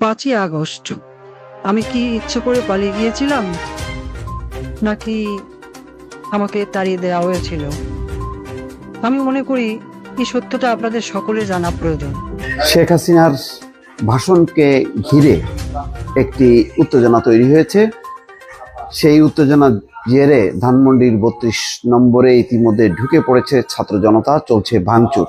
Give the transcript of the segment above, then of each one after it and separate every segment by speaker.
Speaker 1: 5ই August আমি কি ইচ্ছে করে পালিয়ে গিয়েছিলাম, নাকি আমাকে তাড়িয়ে দেওয়া হয়েছিল? আমি মনে করি এই সত্যটা আপনাদের সকলের জানা প্রয়োজন।
Speaker 2: শেখ হাসিনার ভাষণকে ঘিরে একটি উত্তেজনা তৈরি হয়েছে। সেই উত্তেজনার জেরে ধানমন্ডির 32 নম্বরে ইতিমধ্যে ঢুকে পড়েছে ছাত্র জনতা, চলছে ভাঙচুর।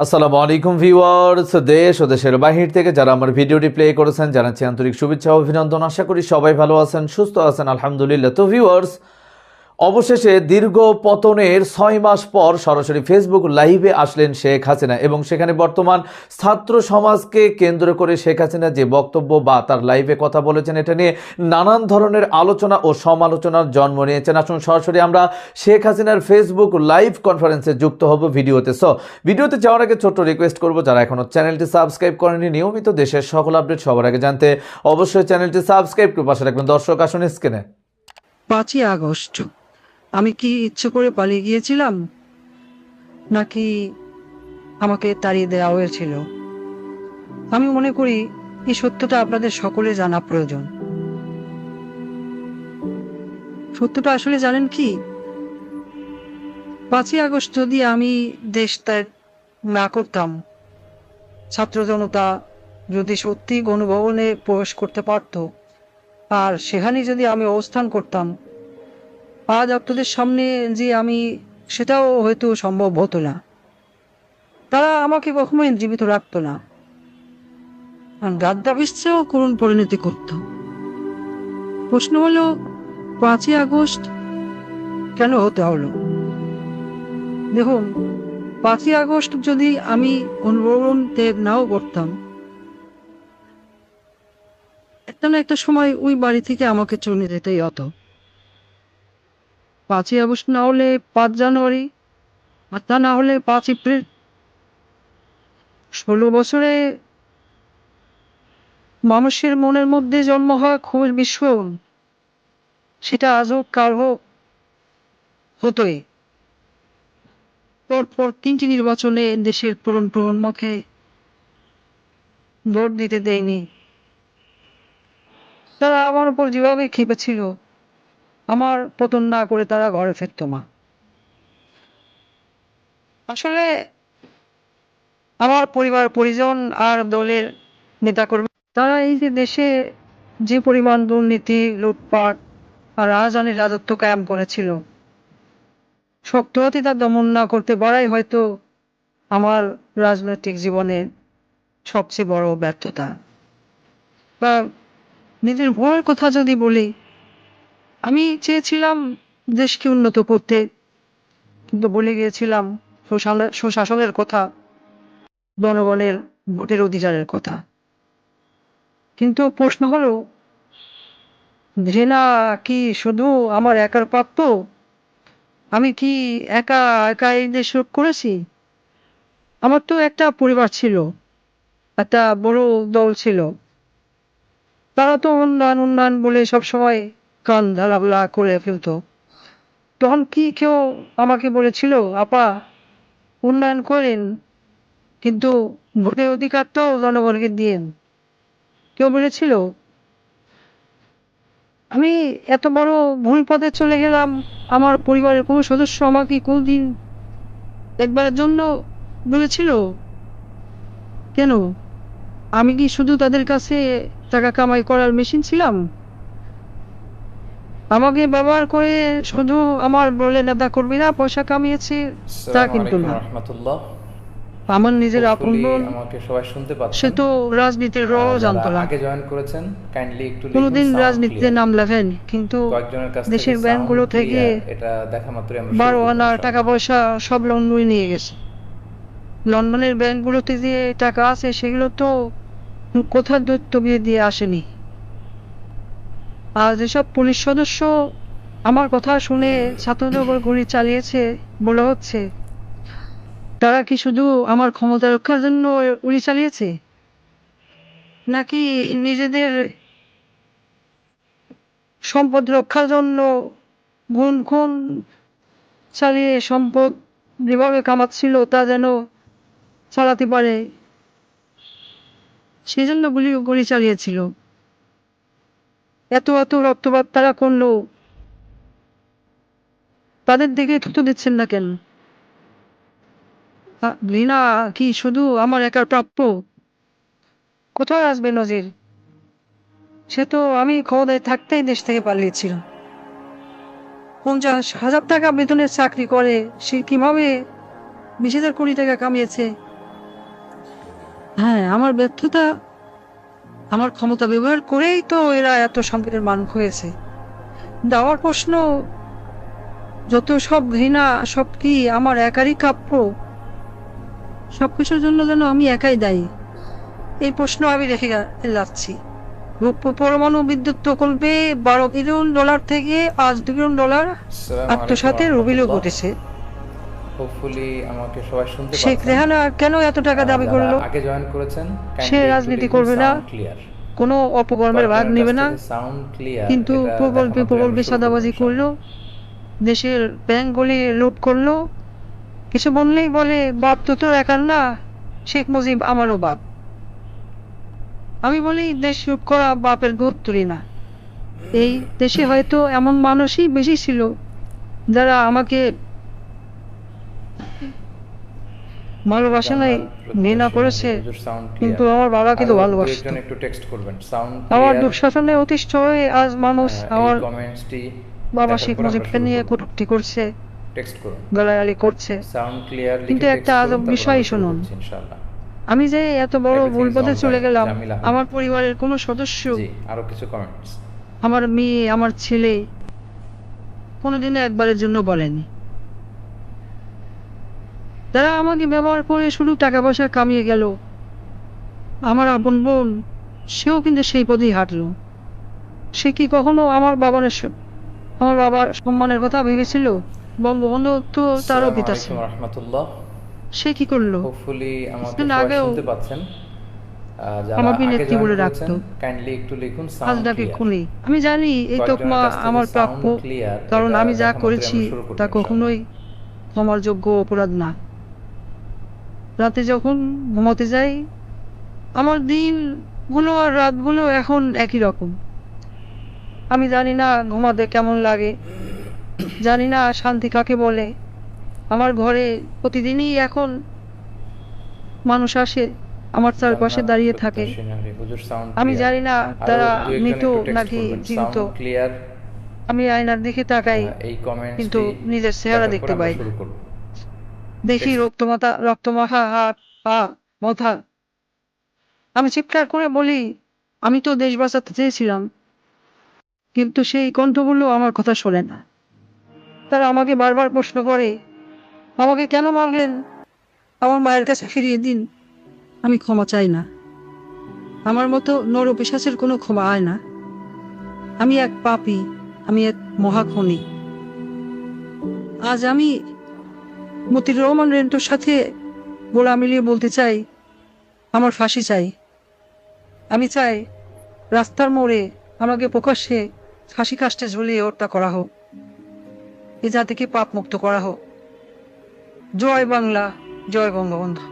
Speaker 3: আসসালামু আলাইকুম ভিউয়ার্স, দেশ ও দেশের বাহির থেকে যারা আমার ভিডিওটি প্লে করেছেন জানাচ্ছি আন্তরিক শুভেচ্ছা ও অভিনন্দন। আশা করি সবাই ভালো আছেন, সুস্থ আছেন, আলহামদুলিল্লাহ। তো ভিউয়ার্স, অবশেষে দীর্ঘ পতনের 6 মাস পর সরাসরি ফেসবুক লাইভে আসলেন শেখ হাসিনা এবং সেখানে বর্তমান ছাত্র সমাজকে কেন্দ্র করে শেখ হাসিনা যে বক্তব্য বা তার লাইভে কথা বলেছেন, এটা নিয়ে নানান ধরনের আলোচনা ও সমালোচনার জন্ম নিয়েছেন। আসুন সরাসরি আমরা শেখ হাসিনার ফেসবুক লাইভ কনফারেন্সে যুক্ত হব ভিডিওতে। ভিডিওতে যাওয়ার আগে ছোট্ট রিকোয়েস্ট করব, যারা এখনো চ্যানেলটি সাবস্ক্রাইব করেনি, নিয়মিত দেশের সকল আপডেট সবার আগে জানতে অবশ্যই চ্যানেলটি সাবস্ক্রাইব করে পাশে রাখবেন। দর্শক আসুন স্ক্রিনে।
Speaker 1: 5ই আগস্ট আমি কি ইচ্ছে করে পালিয়ে গিয়েছিলাম, নাকি আমাকে তাড়িয়ে দেওয়া হয়েছিল? আমি মনে করি এই সত্যটা আপনাদের সকলের জানা প্রয়োজন। সত্যটা আসলে জানেন কি? 5ই আগস্ট যদি আমি দেশ ত্যাগ না করতাম, ছাত্র জনতা যদি সত্যি গণভবনে প্রবেশ করতে পারত, আর সেখানে যদি আমি অবস্থান করতাম, আজ আপনাদের সামনে যে আমি, সেটাও হয়তো সম্ভব হতো না। তারা আমাকে কখনোই জীবিত রাখতো না, আর গাদ্দাফির চেয়েও করুণ পরিণতি করত। প্রশ্ন হলো, 5ই আগস্ট কেন হতে হলো? দেখুন, 5ই আগস্ট যদি আমি অনুভবন ত্যাগ নাও করতাম, একটা না একটা সময় ওই বাড়ি থেকে আমাকে চলে যেতেই হতো। 5ই আগস্ট না হলে 5 জানুয়ারি, আর তা না হলে 5 এপ্রিল। 16 বছরে মানুষের মনের মধ্যে জন্ম হওয়া ক্ষোভের বিস্ফোরণ, সেটা আজও কারো হতোই। পরপর 3টি নির্বাচনে দেশের প্রজন্মকে ভোট দিতে দেয়নি। তারা আমার উপর যেভাবে খেপেছিল, আমার পতন না করে তারা ঘরে ফিরত না। আসলে আমার পরিবার পরিজন আর দলের নেতাকর্মী, তারা এই যে দেশে যে পরিমাণ দুর্নীতি, লুটপাট আর রাজধানীর রাজত্ব কায়েম করেছিল, শক্ত হাতে তা দমন না করতে পারাই হয়তো আমার রাজনৈতিক জীবনের সবচেয়ে বড় ব্যর্থতা। বা নিজের ভয়ের কথা যদি বলি, আমি চেয়েছিলাম দেশকে উন্নত করতে, কিন্তু বলে গিয়েছিলাম সুশাসনের কথা, জনগণের ভোটের অধিকারের কথা। কিন্তু প্রশ্ন হলো, ঘৃণা কি শুধু আমার একার প্রাপ্য? আমি কি একা একা এই দেশ রোধ করেছি? আমার তো একটা পরিবার ছিল, একটা বড় দল ছিল। তারা তো উন্নয়ন উন্নয়ন বলে সবসময় কান ঝালাপালা করে ফেলতো। তখন কি কেউ আমাকে বলেছিল, আপা উন্নয়ন করেন, কিন্তু ভোটের অধিকার তো জনগণকে দিয়েন? কেউ বলেছিল? আমি এত বড় ভুল পথে চলে গেলাম, আমার পরিবারের কোনো সদস্য আমাকে কোনদিন একবারের জন্য বলেছিল? কেন? আমি কি শুধু তাদের কাছে টাকা কামাই করার মেশিন ছিলাম? আমাকে ব্যবহার করে শুধু আমার বলে নেতা কর্মীরা পয়সা কামিয়েছে তা
Speaker 4: আসসালামু
Speaker 1: কিন্তু
Speaker 4: আলাইকুম
Speaker 1: না।
Speaker 4: রহমতুল্লাহ।
Speaker 1: আমার নিজের আপন
Speaker 4: হোপফুলি
Speaker 1: বোন,
Speaker 4: আমাকে সবাই শুনতে
Speaker 1: সে
Speaker 4: পাচ্ছেন।
Speaker 1: তো রাজনীতির
Speaker 4: যারা
Speaker 1: জানতো না,
Speaker 4: আগে জয়েন করেছেন কাইন্ডলি একটু লিখুন
Speaker 1: কোনোদিন
Speaker 4: সাউন্ড
Speaker 1: রাজনীতিতে
Speaker 4: ক্লিয়ার।
Speaker 1: নাম লেখেনি, কিন্তু
Speaker 4: কয়েকজনের কাছ থেকে
Speaker 1: দেশের
Speaker 4: সাউন্ড
Speaker 1: ব্যাংকগুলো থেকে
Speaker 4: ক্লিয়ার এটা দেখা মাত্রই আমরা শুরু
Speaker 1: 12
Speaker 4: করব
Speaker 1: আনা টাকা
Speaker 4: ইনশাআল্লাহ।
Speaker 1: পয়সা সব লন্ডনে নিয়ে গেছে। লন্ডনের ব্যাংকগুলোতে যে টাকা আছে সেগুলো তো কোথাও দৈত্য বিয়ে দিয়ে আসেনি। আর যেসব পুলিশ সদস্য আমার কথা শুনে ছাত্রদের উপর গুলি চালিয়েছে বলা হচ্ছে, তারা কি শুধু আমার ক্ষমতা রক্ষার জন্য গুলি চালিয়েছে, নাকি নিজেদের সম্পদ রক্ষার জন্য গুণ খুন চালিয়ে সম্পদ যেভাবে কামাচ্ছিল তা যেন চালাতে পারে? সেই জন্য গুলি চালিয়েছিল। এত এত রক্তপাত তারা করলো, তাদের দিকে থুতু দিচ্ছেন না কেন? ঘৃণা কি শুধু আমার একার প্রাপ্য? কোথায় আসবে নজির? সে তো আমি ক্ষমতায় থাকতেই দেশ থেকে পালিয়েছিল। 50,000 টাকা বেতনের চাকরি করে সে কিভাবে 20,000 কোটি টাকা কামিয়েছে? হ্যাঁ, আমার ব্যর্থতা, আমার ক্ষমতা ব্যবহার করেই তো এরা এত সম্পদের মানুষ হয়েছে। দেওয়ার প্রশ্ন, যত সব ঘৃণা সব কি আমার একারই প্রাপ্য? সবকিছুর জন্য যেন আমি একাই দায়ী। এই প্রশ্ন আমি রেখে যাচ্ছি। পরমাণু বিদ্যুৎ প্রকল্পে $12 বিলিয়ন থেকে আজ $2 বিলিয়ন আত্মসাতের অভিযোগ উঠেছে।
Speaker 4: হোপফুলি আমাকে সবাই শুনতে
Speaker 1: শেখ
Speaker 4: পাচ্ছেন।
Speaker 1: রেহানা কেন এত টাকা দাবি
Speaker 4: যারা
Speaker 1: করলো?
Speaker 4: আগে জয়েন করেছেন
Speaker 1: সে রাজনীতি করবে না, কোনো অপকর্মের ভাগ নেবে না,
Speaker 4: সাউন্ড ক্লিয়ার।
Speaker 1: কিন্তু প্রকল্পে সাদাবাজি করলো, দেশের ব্যাংকগুলি লুট করলো। কিছু বললেই বলে বাপ তো তোর একার না, শেখ মুজিব আমারও বাপ। আমি বলি দেশ লুট করা বাপের গোদ তুলি না। এই দেশে হয়তো এমন মানুষই বেশি ছিল যারা আমাকে ভালোবাসে নাই, ঘৃণা করেছে, কিন্তু আমার বাবাকে তো ভালোবাসত।
Speaker 4: একটু টেক্সট করবেন। সাউন্ড
Speaker 1: আমার দুঃশাসনে অতিষ্ঠ হয়ে আজ মানুষ আমার
Speaker 4: কমেন্টসটি
Speaker 1: বাবা শেখ মুজিবকে নিয়ে কটূক্তি করছে,
Speaker 4: টেক্সট করুন।
Speaker 1: গালাগালি করছে।
Speaker 4: Sound clear.
Speaker 1: কিন্তু একটা আজব বিষয় শুনুন,
Speaker 4: ইনশাআল্লাহ
Speaker 1: আমি যে এত বড় ভুল পথে চলে গেলাম,
Speaker 4: জামিলা।
Speaker 1: আমার পরিবারের কোনো সদস্য,
Speaker 4: জি, আরো কিছু কমেন্টস।
Speaker 1: আমার মেয়ে, আমার ছেলে কোনোদিনও একবারের জন্য বলেনি। তারা আমাকে ব্যবহার করে শুধু টাকা পয়সা কামিয়ে গেল। আমার আপন বোন, সেও কিন্তু সেই পথেই হাঁটলো। সে কি কখনো আমার বাবার সম্মানের কথা ভেবেছিল? বঙ্গবন্ধু তো তারও পিতা ছিল।
Speaker 4: আসসালামু আলাইকুম রাহমাতুল্লাহ।
Speaker 1: সে কি করলো?
Speaker 4: হোপফুলি আমাকে
Speaker 1: কিছুদিন
Speaker 4: সবাই
Speaker 1: আগেও
Speaker 4: শুনতে পাচ্ছেন। যারা
Speaker 1: আমাকে
Speaker 4: আগে
Speaker 1: নেত্রী
Speaker 4: জয়েন
Speaker 1: বলে
Speaker 4: করেছেন
Speaker 1: ডাকতো,
Speaker 4: কাইন্ডলি একটু লিখুন
Speaker 1: আজ
Speaker 4: সাউন্ড
Speaker 1: ডাকে
Speaker 4: ক্লিয়ার।
Speaker 1: খুনি। আমি জানি এই তকমা আমার প্রাপ্য, কারণ আমি যা করেছি তা কখনোই ক্ষমার যোগ্য অপরাধ না। রাতে যখন ঘুমাতে যাই, আমার দিনগুলো আর রাতগুলো এখন একই রকম। আমি জানি না ঘুমাতে কেমন লাগে, জানি না শান্তি কাকে বলে। আমার ঘরে প্রতিদিনই এখন মানুষ আসে, আমার চারপাশে দাঁড়িয়ে থাকে। আমি জানি না তারা মৃত নাকি জীবিত। আমি আয়নার দিকে তাকাই, কিন্তু নিজের চেহারা দেখতে পাই না। দেখি রক্তমাখা হাত, পা, মাথা। আমি চিৎকার করে বলি, আমি তো দেশ বাঁচাতে চেয়েছিলাম, কিন্তু সেই কণ্ঠগুলো আমার কথা শোনে না। তারা আমাকে বারবার প্রশ্ন করে, আমাকে কেন মারলেন? আমার মায়ের কাছে ফিরিয়ে দিন। আমি ক্ষমা চাই না। আমার মতো নরপিশাচের কোনো ক্ষমা হয় না। আমি এক পাপী, আমি এক মহাখনি। আজ আমি মতিউর রহমান রেন্টোর সাথে গোলা মিলিয়ে বলতে চাই, আমার ফাঁসি চাই। আমি চাই রাস্তার মোড়ে আমাকে প্রকাশ্যে ফাঁসি কাস্টে ঝুলিয়ে হত্যা করা হোক। এ জাতিকে পাপ মুক্ত করা হোক। জয় বাংলা, জয় বঙ্গবন্ধু।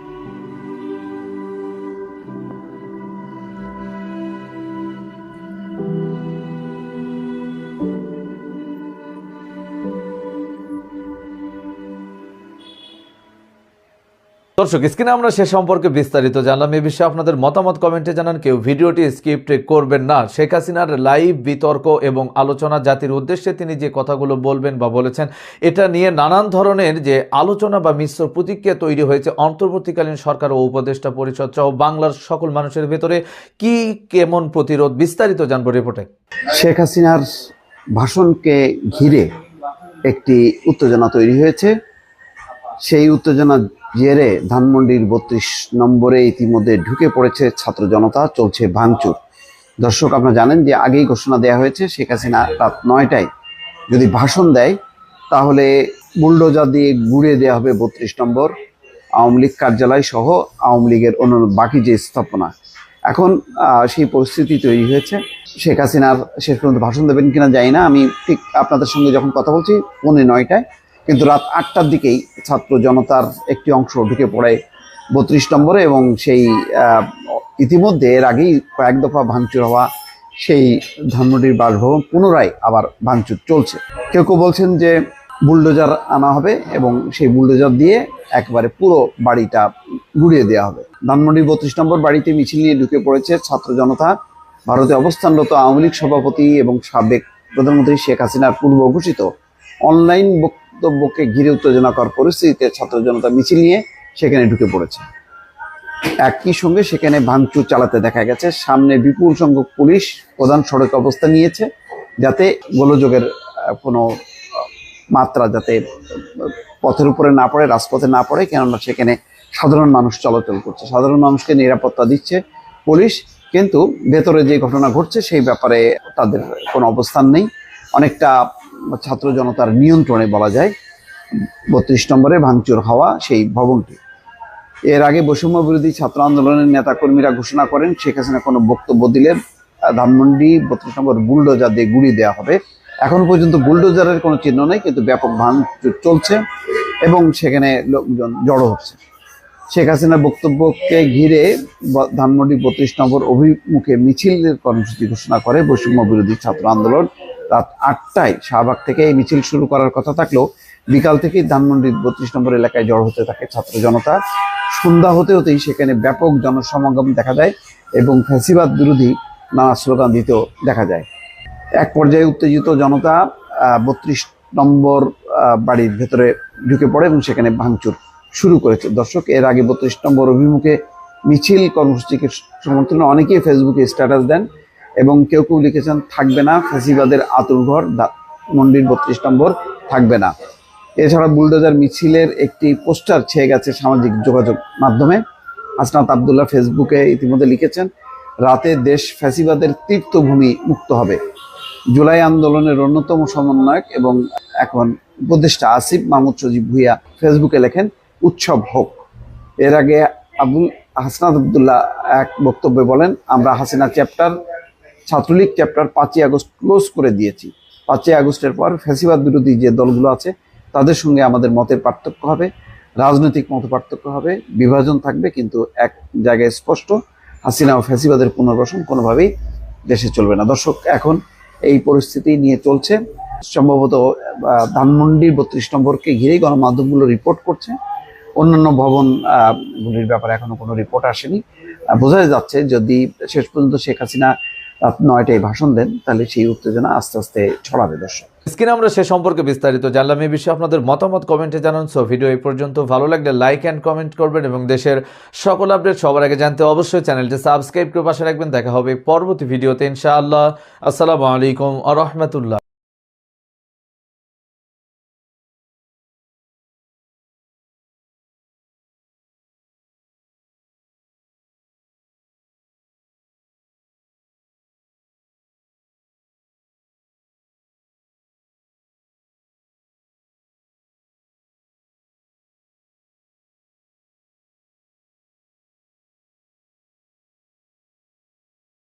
Speaker 3: দর্শক, স্ক্রিনে আমরা সে সম্পর্কে বিস্তারিত জানলাম। এই বিষয়ে আপনাদের মতামত কমেন্টে জানান। কেউ ভিডিওটি স্কিপ করবেন না। শেখ হাসিনার লাইভ বিতর্ক এবং আলোচনা জাতির উদ্দেশ্যে তিনি যে কথাগুলো বলবেন বা বলেছেন, এটা নিয়ে নানান ধরনের যে আলোচনা বা মিশ্র প্রতিক্রিয়া তৈরি হয়েছে অন্তর্বর্তীকালীন সরকার ও উপদেষ্টা পরিষদ সহ বাংলার সকল মানুষের ভেতরে কি কেমন প্রতিরোধ, বিস্তারিত জানবো রিপোর্টে।
Speaker 2: শেখ হাসিনার ভাষণকে ঘিরে একটি উত্তেজনা তৈরি হয়েছে। সেই উত্তেজনা জেরে ধানমন্ডির 32 নম্বরে ইতিমধ্যে ঢুকে পড়েছে ছাত্র জনতা, চলছে ভাঙচুর। দর্শক, আপনারা জানেন যে আগেই ঘোষণা দেওয়া হয়েছে শেখ হাসিনা রাত 9টায় যদি ভাষণ দেয় তাহলে বুলডোজার দিয়ে গুড়িয়ে দেওয়া হবে 32 নম্বর আওয়ামী লীগ কার্যালয় সহ আওয়ামী লীগের অন্যান্য বাকি যে স্থাপনা। এখন সেই পরিস্থিতি তৈরি হয়েছে। শেখ হাসিনার শেষ পর্যন্ত ভাষণ দেবেন কিনা জানি না। আমি ঠিক আপনাদের সঙ্গে যখন কথা বলছি 9:45, কিন্তু রাত 8টার দিকেই ছাত্র জনতার একটি অংশ ঢুকে পড়ে 32 নম্বরে এবং সেই ইতিমধ্যে এর আগেই কয়েক দফা ভাঙচুর হওয়া সেই ধানমন্ডির বাসভবন পুনরায় আবার ভাঙচুর চলছে। কেউ কেউ বলছেন যে বুলডোজার আনা হবে এবং সেই বুলডোজার দিয়ে একেবারে পুরো বাড়িটা গুড়িয়ে দেওয়া হবে। ধানমন্ডির 32 নম্বর বাড়িতে মিছিল নিয়ে ঢুকে পড়েছে ছাত্র জনতা। ভারতে অবস্থানরত আওয়ামী লীগ সভাপতি এবং সাবেক প্রধানমন্ত্রী শেখ হাসিনার পূর্ব ঘোষিত অনলাইন বক্তব্যকে ঘিরে উত্তেজনাকর পরিস্থিতিতে ছাত্র জনতা মিছিল নিয়ে সেখানে ঢুকে পড়েছে। একই সঙ্গে সেখানে ভাঙচুর চালাতে দেখা গেছে। সামনে বিপুল সংখ্যক পুলিশ প্রধান সড়কে অবস্থান নিয়েছে, যাতে গোলযোগের কোনো মাত্রা যাতে পথের উপরে না পড়ে, রাজপথে না পড়ে, কেননা সেখানে সাধারণ মানুষ চলাচল করছে, সাধারণ মানুষকে নিরাপত্তা দিচ্ছে পুলিশ। কিন্তু ভেতরে যে ঘটনা ঘটছে সেই ব্যাপারে তাদের কোনো অবস্থান নেই। অনেকটা ছাত্র জনতার নিয়ন্ত্রণে বলা যায় 32 নম্বরে ভাঙচুর হওয়া সেই ভবনটি। এর আগে বৈষম্য বিরোধী ছাত্র আন্দোলনের নেতাকর্মীরা ঘোষণা করেন শেখ হাসিনা কোনো বক্তব্য দিলে ধানমন্ডি 32 নম্বর বুলডোজার দিয়ে গুড়িয়ে দেওয়া হবে। এখন পর্যন্ত বুলডোজারের কোনো চিহ্ন নেই, কিন্তু ব্যাপক ভাঙচুর চলছে এবং সেখানে লোকজন জড়ো হচ্ছে। শেখ হাসিনার বক্তব্যকে ঘিরে ধানমন্ডি 32 নম্বর অভিমুখে মিছিলের কর্মসূচি ঘোষণা করে বৈষম্য বিরোধী ছাত্র আন্দোলন। রাত 8টায় শাহবাগ থেকে এই মিছিল শুরু করার কথা থাকলেও বিকাল থেকেই ধানমন্ডির 32 নম্বর এলাকায় জড়ো হতে থাকে ছাত্র জনতা। সন্ধ্যা হতে হতেই সেখানে ব্যাপক জনসমাগম দেখা যায় এবং ফ্যাসিবাদ বিরোধী নানা স্লোগান দিতেও দেখা যায়। এক পর্যায়ে উত্তেজিত জনতা 32 নম্বর বাড়ির ভেতরে ঢুকে পড়ে এবং সেখানে ভাঙচুর শুরু করেছে। দর্শক, এর আগে 32 নম্বর অভিমুখে মিছিল কর্মসূচিকে সমর্থনে অনেকেই ফেসবুকে স্ট্যাটাস দেন এবং কেউ কেউ লিখেছেন থাকবে না ফ্যাসিবাদের আতুরঘর, ধানমন্ডির 32 নম্বর থাকবে না। এছাড়া বুলডোজার মিছিলের একটি পোস্টার ছেয়ে গেছে সামাজিক যোগাযোগ মাধ্যমে। হাসনাত আবদুল্লাহ ফেসবুকে ইতিমধ্যে লিখেছেন, রাতে দেশ ফ্যাসিবাদের তীর্থভূমি মুক্ত হবে। জুলাই আন্দোলনের অন্যতম সমন্বয়ক এবং এখন উপদেষ্টা আসিফ মাহমুদ সজীব ভুঁইয়া ফেসবুকে লেখেন, উৎসব হোক। এর আগে হাসনাত আবদুল্লাহ এক বক্তব্যে বলেন, আমরা হাসিনা চ্যাপ্টার, ছাত্রলীগ চ্যাপ্টার 5ই আগস্ট ক্লোজ করে দিয়েছি। 5ই আগস্টের পর ফ্যাসিবাদ বিরোধী যে দলগুলো আছে তাদের সঙ্গে আমাদের মতের পার্থক্য হবে, রাজনৈতিক মত পার্থক্য হবে, বিভাজন থাকবে, কিন্তু এক জায়গায় স্পষ্ট, হাসিনা ও ফ্যাসিবাদের পুনর্বাসন কোনোভাবেই দেশে চলবে না। দর্শক, এখন এই পরিস্থিতি নিয়ে চলছে। সম্ভবত ধানমন্ডির 32 নম্বরকে ঘিরেই গণমাধ্যমগুলো রিপোর্ট করছে। অন্যান্য ভবনগুলির ব্যাপারে এখনো কোনো রিপোর্ট আসেনি। বোঝা যাচ্ছে যদি শেষ পর্যন্ত শেখ হাসিনা রাত 9টায় ভাষণ দেন তাহলে সেই উত্তেজনা আস্তে আস্তে ছড়াবে। দর্শক,
Speaker 3: স্ক্রিনে আমরা সে সম্পর্কে বিস্তারিত জানলাম। এই বিষয়ে আপনাদের মতামত কমেন্টে জানান। সো ভিডিও এই পর্যন্ত, ভালো লাগলে লাইক অ্যান্ড কমেন্ট করবেন এবং দেশের সকল আপডেট সবার আগে জানতে অবশ্যই চ্যানেলটি সাবস্ক্রাইব করে পাশে রাখবেন। দেখা হবে পরবর্তী ভিডিওতে ইনশাআল্লাহ। আসসালামু আলাইকুম ওয়া রাহমাতুল্লাহ।